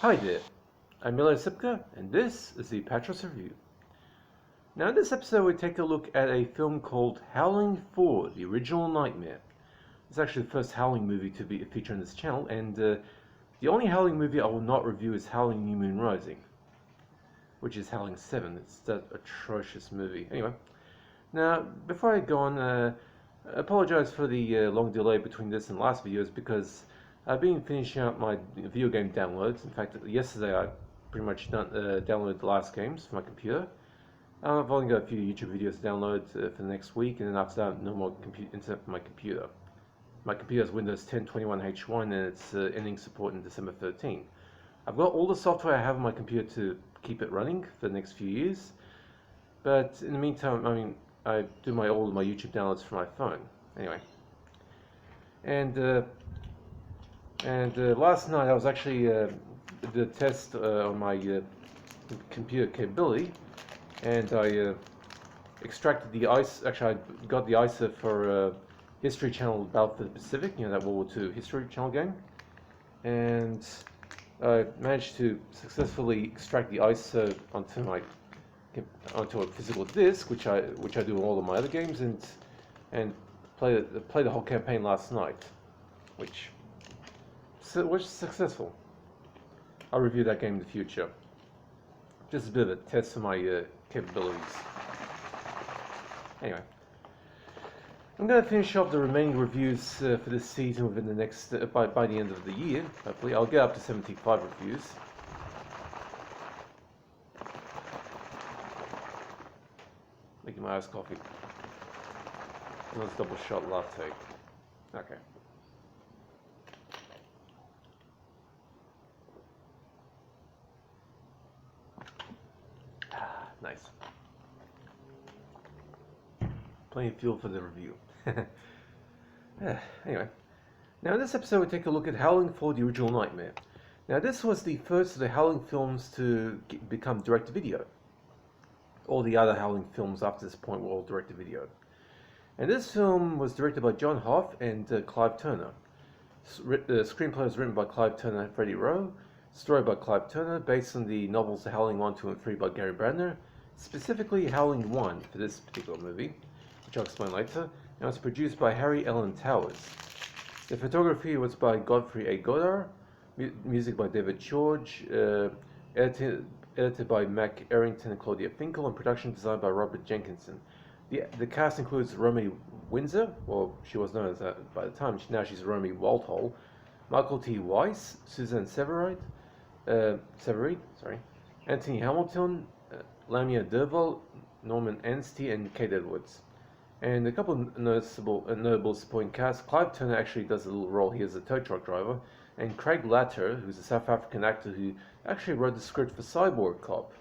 Hi there, I'm MRA Efricka, and this is the Apatros review. Now in this episode we take a look at a film called Howling 4, The Original Nightmare. It's actually the first Howling movie to be featured on this channel, and the only Howling movie I will not review is Howling New Moon Rising, which is Howling 7. It's that atrocious movie. Anyway, now before I go on, I apologize for the long delay between this and last videos because I've been finishing up my video game downloads. In fact, yesterday I pretty much downloaded the last games for my computer. I've only got a few YouTube videos to download for the next week, and then after that, no more internet for my computer. My computer has Windows 10 21H1 and it's ending support in December 13. I've got all the software I have on my computer to keep it running for the next few years, but in the meantime, I do all of my YouTube downloads from my phone. Anyway, and last night I was actually did a test on my computer capability, and I extracted the ISO. Actually, I got the ISO for History Channel Battle for the Pacific, that World War II History Channel game, and I managed to successfully extract the ISO onto a physical disc, which I do in all of my other games, and play the whole campaign last night, which was successful. I'll review that game in the future. Just a bit of a test for my capabilities. Anyway, I'm going to finish off the remaining reviews for this season within the next by the end of the year. Hopefully, I'll get up to 75 reviews. Making my iced coffee. Another double shot latte. Okay. Nice. Plenty of fuel for the review. Anyway, now in this episode we take a look at Howling 4, The Original Nightmare. Now this was the first of the Howling films to become direct-to-video. All the other Howling films after this point were all direct-to-video. And this film was directed by John Hoff and Clive Turner. The screenplay was written by Clive Turner and Freddie Rowe. Story by Clive Turner, based on the novels Howling 1, 2, and 3 by Gary Brandner. Specifically Howling 1 for this particular movie, which I'll explain later, and it was produced by Harry Allen Towers. The photography was by Godfrey A. Goddard, music by David George, edited by Mac Arrington and Claudia Finkel, and production designed by Robert Jenkinson. The cast includes Romy Windsor, well, she was known as that by the time, now she's Romy Walthall, Michael T. Weiss, Suzanne Severide, Anthony Hamilton, Lamia Derval, Norman Anstey, and Kate Edwards. And a couple of notable supporting cast. Clive Turner actually does a little role here as a tow truck driver, and Craig Latter, who's a South African actor who actually wrote the script for Cyborg Cop.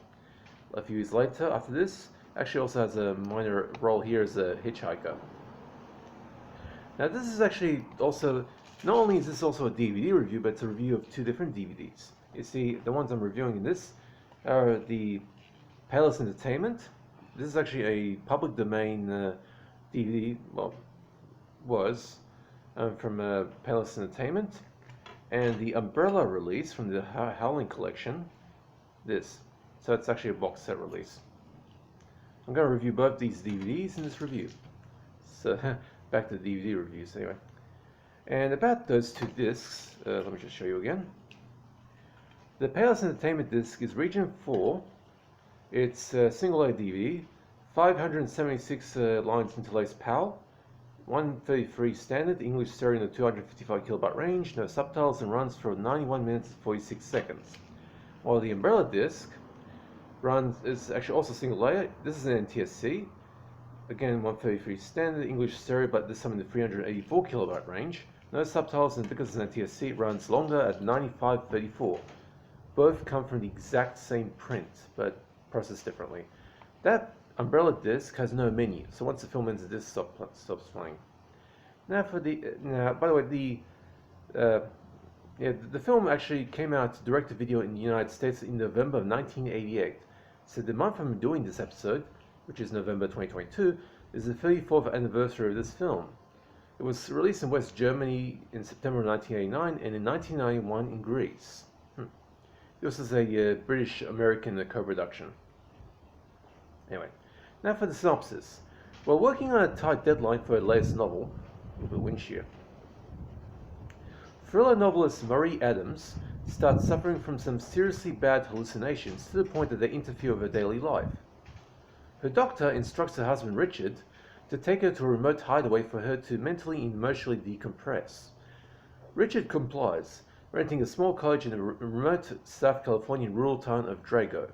A few years later, after this, actually also has a minor role here as a hitchhiker. Now this is actually also, not only is this also a DVD review, but it's a review of two different DVDs. You see, the ones I'm reviewing in this are the Payless Entertainment. This is actually a public domain DVD, well, was from Payless Entertainment, and the Umbrella release from the Howling Collection, this. So it's actually a box set release. I'm going to review both these DVDs in this review. So back to the DVD reviews anyway. And about those two discs, let me just show you again. The Payless Entertainment disc is Region 4. It's a single-layer DVD, 576 lines interlaced PAL, 133 standard, English stereo in the 255 kilobyte range, no subtitles, and runs for 91 minutes and 46 seconds. While the Umbrella disc is actually also single layer. This is an NTSC, again 133 standard, English stereo, but this time in the 384 kilobyte range, no subtitles, and because it's an NTSC, it runs longer at 9534. Both come from the exact same print, but processed differently. That Umbrella disc has no menu, so once the film ends, the disc stops playing. Now by the way, the film actually came out direct to video in the United States in November of 1988. So the month I'm doing this episode, which is November 2022, is the 34th anniversary of this film. It was released in West Germany in September 1989 and in 1991 in Greece. This is a British-American co-production. Anyway, now for the synopsis. While working on a tight deadline for her latest novel, the Windshear, thriller novelist Marie Adams starts suffering from some seriously bad hallucinations to the point that they interfere with her daily life. Her doctor instructs her husband Richard to take her to a remote hideaway for her to mentally and emotionally decompress. Richard complies, renting a small cottage in the remote South Californian rural town of Drago.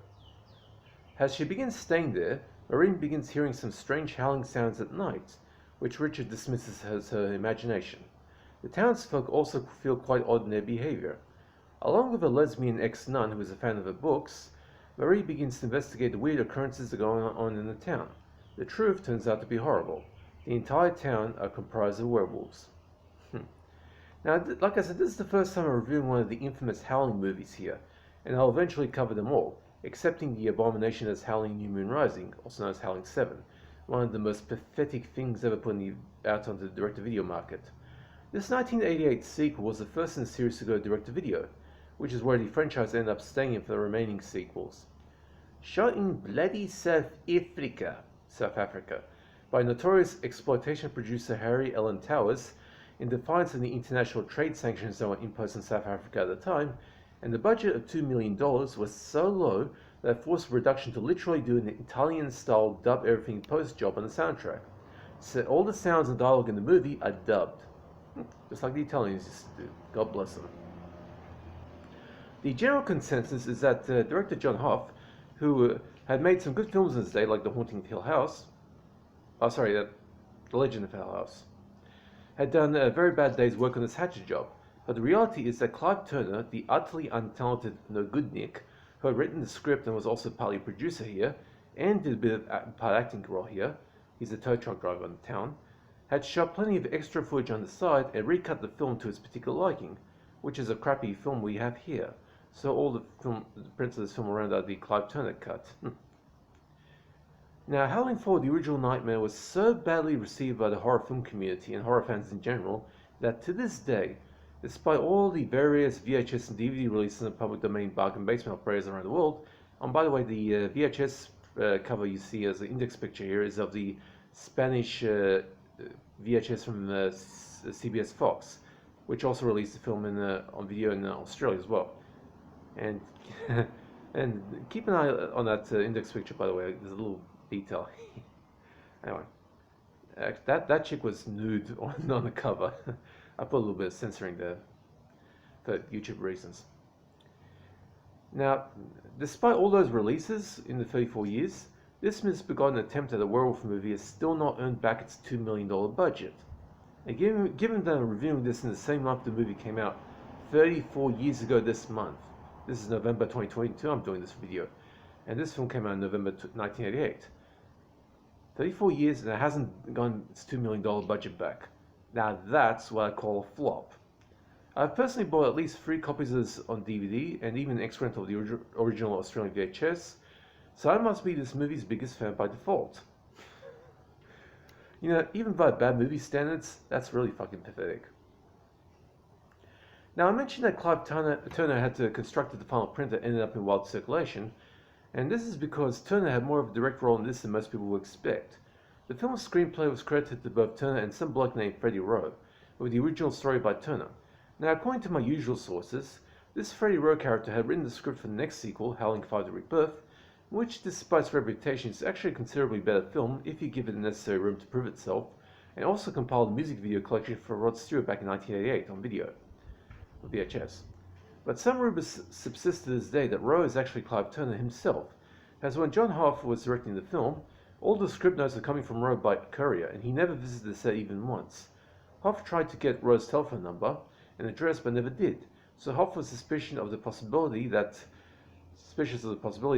As she begins staying there, Maureen begins hearing some strange howling sounds at night, which Richard dismisses as her imagination. The townsfolk also feel quite odd in their behavior. Along with a lesbian ex-nun who is a fan of her books, Marie begins to investigate the weird occurrences that are going on in the town. The truth turns out to be horrible. The entire town are comprised of werewolves. Now, like I said, this is the first time I'm reviewing one of the infamous Howling movies here, and I'll eventually cover them all, excepting the abomination as Howling New Moon Rising, also known as Howling 7, one of the most pathetic things ever put out onto the direct-to-video market. This 1988 sequel was the first in the series to go direct-to-video, which is where the franchise ended up staying in for the remaining sequels. Shot in bloody Sarth Efricka, South Africa, by notorious exploitation producer Harry Ellen Towers, in defiance of the international trade sanctions that were imposed on South Africa at the time, and the budget of $2 million was so low that it forced production to literally do an Italian-style dub everything post job on the soundtrack. So all the sounds and dialogue in the movie are dubbed, just like the Italians used to do. God bless them. The general consensus is that director John Hoff, who had made some good films in his day, like The Haunting of Hill House, The Legend of Hill House, had done a very bad day's work on this Hatchet job. But the reality is that Clive Turner, the utterly untalented no-good-nick, who had written the script and was also partly a producer here, and did a bit of part acting role here, he's a tow truck driver in town, had shot plenty of extra footage on the side and recut the film to his particular liking, which is a crappy film we have here. So all the prints of this film around are the Clive Turner cut. Now, Howling 4, the original Nightmare, was so badly received by the horror film community and horror fans in general that to this day, despite all the various VHS and DVD releases in public domain bargain basement operators around the world, and by the way, the VHS cover you see as the index picture here is of the Spanish VHS from CBS Fox, which also released the film on video in Australia as well. And and keep an eye on that index picture, by the way. There's a little detail. Anyway, that chick was nude on the cover. I put a little bit of censoring there for YouTube reasons. Now, despite all those releases in the 34 years, this misbegotten attempt at a werewolf movie has still not earned back its $2 million budget. And given that I'm reviewing this in the same month the movie came out, 34 years ago this month, this is November 2022, I'm doing this video, and this film came out in November 1988. 34 years and it hasn't gotten its $2 million budget back. Now that's what I call a flop. I've personally bought at least 3 copies of this on DVD and even an X rental of the original Australian VHS, so I must be this movie's biggest fan by default. You know, even by bad movie standards, that's really fucking pathetic. Now, I mentioned that Clive Turner had to construct the final print that ended up in wide circulation, and this is because Turner had more of a direct role in this than most people would expect. The film's screenplay was credited to both Turner and some bloke named Freddie Rowe, with the original story by Turner. Now, according to my usual sources, this Freddie Rowe character had written the script for the next sequel, Howling 5: The Rebirth, which, despite its reputation, is actually a considerably better film if you give it the necessary room to prove itself, and also compiled a music video collection for Rod Stewart back in 1988 on video, or VHS. But some rumors subsist to this day that Rowe is actually Clive Turner himself, as when John Hoff was directing the film, all the script notes are coming from Rowe by courier, and he never visited the set even once. Hoff tried to get Rowe's telephone number and address, but never did, so Hoff was suspicious of the possibility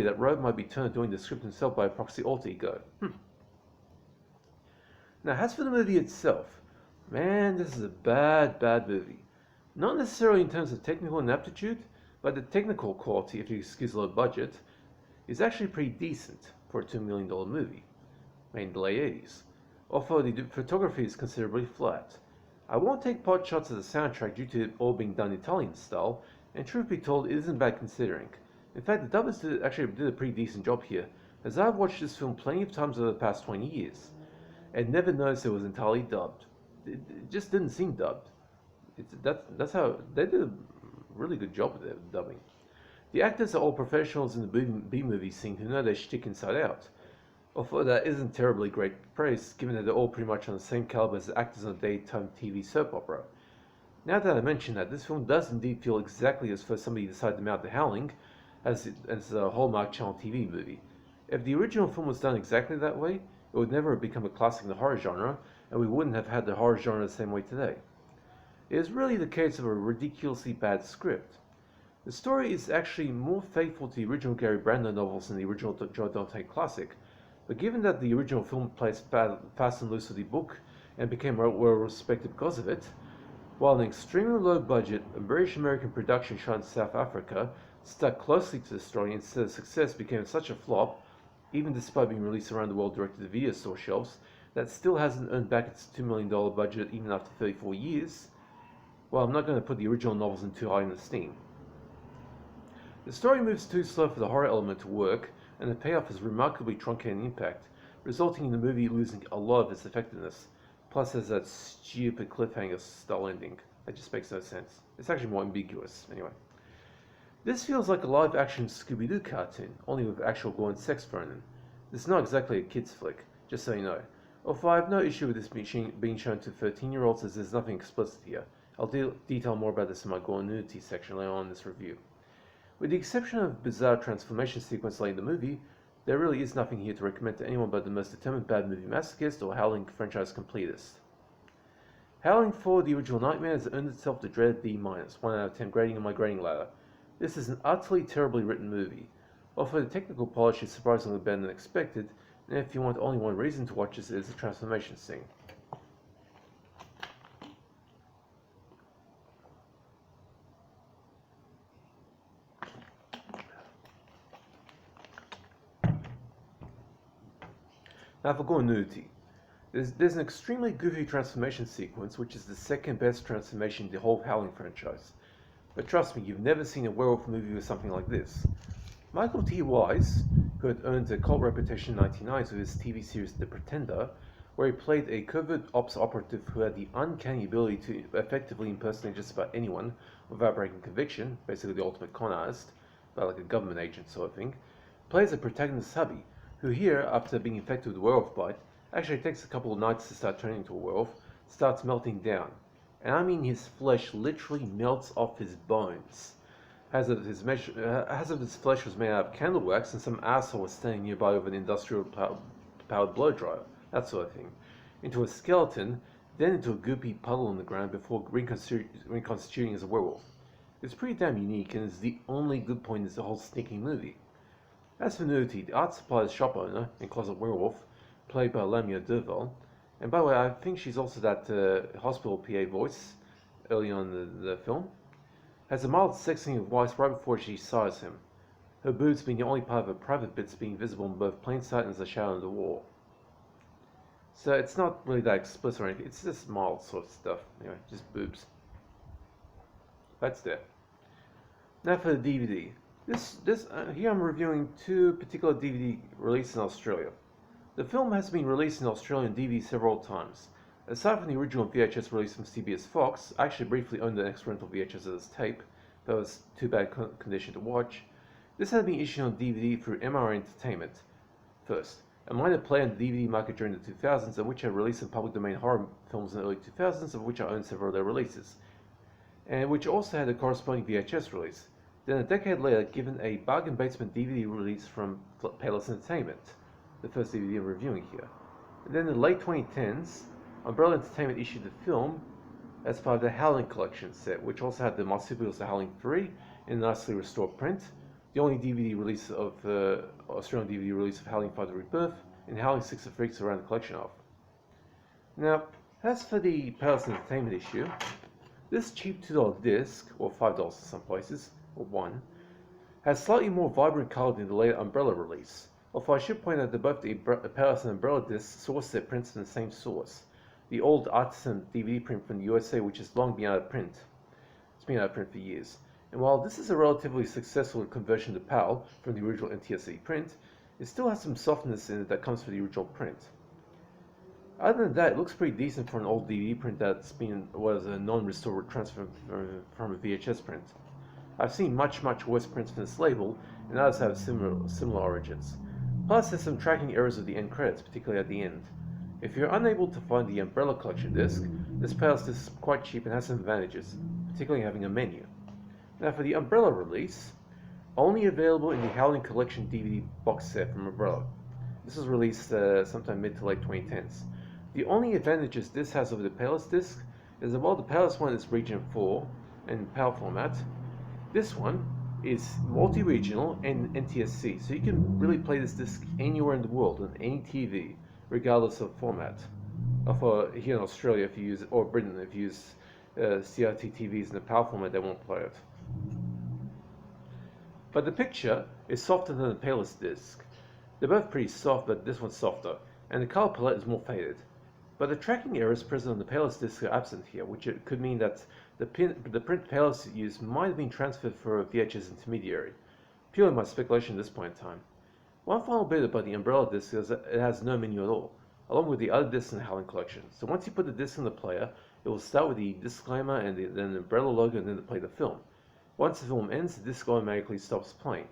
that Rowe might be Turner doing the script himself by a proxy alter ego. Now, as for the movie itself, man, this is a bad movie. Not necessarily in terms of technical inaptitude, but the technical quality, if you excuse the low budget, is actually pretty decent for a $2 million movie, made in the late 80s, although the photography is considerably flat. I won't take pot shots of the soundtrack due to it all being done Italian style, and truth be told, it isn't bad considering. In fact, the dubbers actually did a pretty decent job here, as I've watched this film plenty of times over the past 20 years, and never noticed it was entirely dubbed. It just didn't seem dubbed. That's how they did a really good job with their dubbing. The actors are all professionals in the B-movie scene who know their shtick inside out. Although that isn't terribly great praise, given that they're all pretty much on the same caliber as the actors on a daytime TV soap opera. Now that I mention that, this film does indeed feel exactly as though somebody decided to mount the Howling as a Hallmark Channel TV movie. If the original film was done exactly that way, it would never have become a classic in the horror genre, and we wouldn't have had the horror genre the same way today. It is really the case of a ridiculously bad script. The story is actually more faithful to the original Gary Brandon novels than the original Joe Dante classic, but given that the original film plays fast and loose with the book and became well respected because of it, while an extremely low budget British-American production shot in South Africa stuck closely to the story and instead of success became such a flop, even despite being released around the world direct-to-video store shelves, that still hasn't earned back its $2 million budget even after 34 years, well, I'm not going to put the original novels in too high in esteem. The story moves too slow for the horror element to work, and the payoff is remarkably truncated in impact, resulting in the movie losing a lot of its effectiveness. Plus, there's that stupid cliffhanger-style ending. That just makes no sense. It's actually more ambiguous, anyway. This feels like a live-action Scooby-Doo cartoon, only with actual gore and sex thrown in. This is not exactly a kid's flick, just so you know. Although I have no issue with this being shown to 13-year-olds, as there's nothing explicit here. I'll detail more about this in my gore and nudity section later on in this review. With the exception of a bizarre transformation sequence late in the movie, there really is nothing here to recommend to anyone but the most determined bad movie masochist or Howling franchise completist. Howling 4, the original Nightmare, has earned itself the dreaded B-, 1 out of 10 grading on my grading ladder. This is an utterly terribly written movie. Although the technical polish is surprisingly better than expected, and if you want only one reason to watch this, it is the transformation scene. Now for gore nudity. There's an extremely goofy transformation sequence, which is the second best transformation in the whole Howling franchise. But trust me, you've never seen a werewolf movie with something like this. Michael T. Wise, who had earned a cult reputation in the 1990s with his TV series The Pretender, where he played a covert ops operative who had the uncanny ability to effectively impersonate just about anyone without breaking conviction, basically the ultimate con artist, but like a government agent sort of thing, plays a protagonist hubby, who here, after being infected with werewolf bite, actually takes a couple of nights to start turning into a werewolf, starts melting down. And I mean his flesh literally melts off his bones. As if his flesh was made out of candle wax and some asshole was standing nearby with an industrial powered blow dryer, that sort of thing, into a skeleton, then into a goopy puddle on the ground before reconstituting as a werewolf. It's pretty damn unique and is the only good point in the whole sneaking movie. As for nudity, the art supplies shop owner and closet werewolf, played by Lamia Derval, and by the way, I think she's also that hospital PA voice early on in the film, has a mild sexing of Weiss right before she sighs him, her boobs being the only part of her private bits being visible in both plain sight and as a shadow on the wall. So it's not really that explicit or anything, it's just mild sort of stuff, anyway, just boobs. That's there. Now for the DVD. Here I'm reviewing two particular DVD releases in Australia. The film has been released in Australian DVD several times. Aside from the original VHS release from CBS Fox, I actually briefly owned an extra rental VHS of this tape, that was too bad condition to watch. This had been issued on DVD through MRA Entertainment. First, a minor player in the DVD market during the 2000s, in which I released some public domain horror films in the early 2000s, of which I owned several of their releases, and which also had a corresponding VHS release. Then a decade later, given a bargain basement DVD release from Payless Entertainment, the first DVD I'm reviewing here. And then in the late 2010s, Umbrella Entertainment issued the film as part of the Howling Collection set, which also had the marsupials of Howling 3 in a nicely restored print, the only DVD release of Australian DVD release of Howling 5 The Rebirth, and Howling 6 The Freaks around the collection of. Now, as for the Payless Entertainment issue, this cheap $2 disc, or $5 in some places, or $1, has slightly more vibrant colour than the later Umbrella release, although I should point out that both the Payless and Umbrella discs source their prints from the same source, the old Artisan DVD print from the USA, which has long been out of print. It's been out of print for years. And while this is a relatively successful conversion to PAL from the original NTSC print, it still has some softness in it that comes from the original print. Other than that, it looks pretty decent for an old DVD print was a non-restored transfer from a VHS print. I've seen much worse prints from this label, and others have similar origins. Plus, there's some tracking errors with the end credits, particularly at the end. If you're unable to find the Umbrella Collection disc, this Payless disc is quite cheap and has some advantages, particularly having a menu. Now for the Umbrella release, only available in the Howling Collection DVD box set from Umbrella. This was released sometime mid to late 2010s. The only advantages this has over the Payless disc is that while the Payless one is Region 4 in PAL format, this one is multi-regional and NTSC, so you can really play this disc anywhere in the world on any TV, regardless of format. For here in Australia, if you use or Britain, if you use CRT TVs in the PAL format, they won't play it. But the picture is softer than the Payless disc. They're both pretty soft, but this one's softer, and the color palette is more faded. But the tracking errors present on the Payless disc are absent here, which could mean that the print Payless used might have been transferred for a VHS intermediary. Purely my speculation at this point in time. One final bit about the Umbrella disc is that it has no menu at all, along with the other discs in the Howling Collection. So once you put the disc in the player, it will start with the disclaimer and then the Umbrella logo and then to play the film. Once the film ends, the disc automatically stops playing.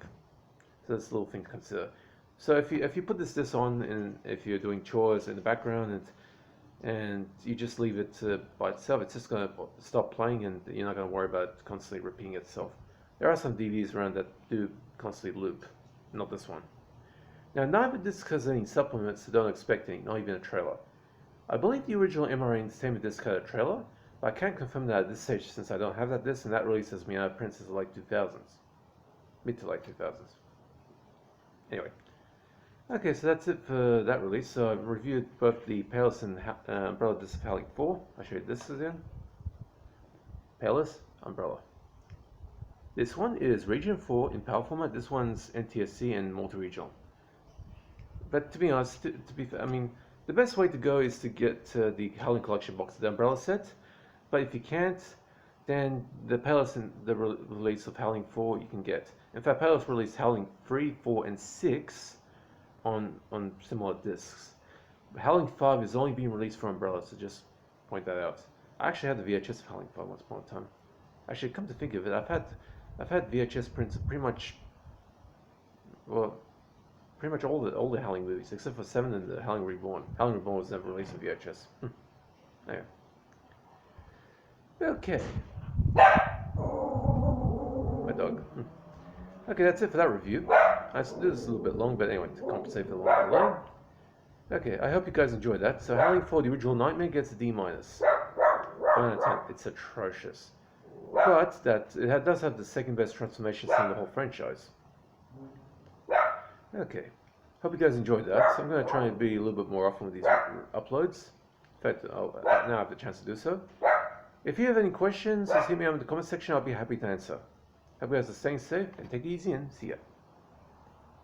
So that's a little thing to consider. So if you put this disc on and if you're doing chores in the background and you just leave it by itself, it's just going to stop playing and you're not going to worry about it constantly repeating itself. There are some DVDs around that do constantly loop, not this one. Now, neither disc has any supplements, so don't expect any, not even a trailer. I believe the original MRA Entertainment disc had a trailer, but I can't confirm that at this stage since I don't have that disc, and that releases me out of prints in the late 2000s. Mid to late 2000s. Anyway. Okay, so that's it for that release. So I've reviewed both the Payless and Umbrella disc of Howling 4. I'll show you this again. Payless, Umbrella. This one is Region 4 in PAL format. This one's NTSC and multi-regional. But to be honest, I mean, the best way to go is to get the Howling Collection box, the Umbrella set. But if you can't, then the Payless and the release of Howling 4 you can get. In fact, Payless released Howling 3, 4, and 6 on similar discs. Howling 5 is only being released for Umbrella, so just point that out. I actually had the VHS of Howling 5 once upon a time. Actually, come to think of it, I've had VHS prints of pretty much all the Howling movies, except for 7 and the Howling Reborn. Howling Reborn was never released on VHS. Anyway. Okay. My dog. Okay, that's it for that review. This is a little bit long, but anyway, to compensate for the long delay. Okay, I hope you guys enjoyed that. So Howling 4, the original Nightmare, gets a D-. 1 out of 10. It's atrocious. But it does have the second best transformation scene in the whole franchise. Okay, hope you guys enjoyed that. So I'm going to try and be a little bit more often with these uploads. In fact, now I have the chance to do so. If you have any questions, just hit me up in the comment section. I'll be happy to answer. Hope you guys are staying safe and take it easy and see ya.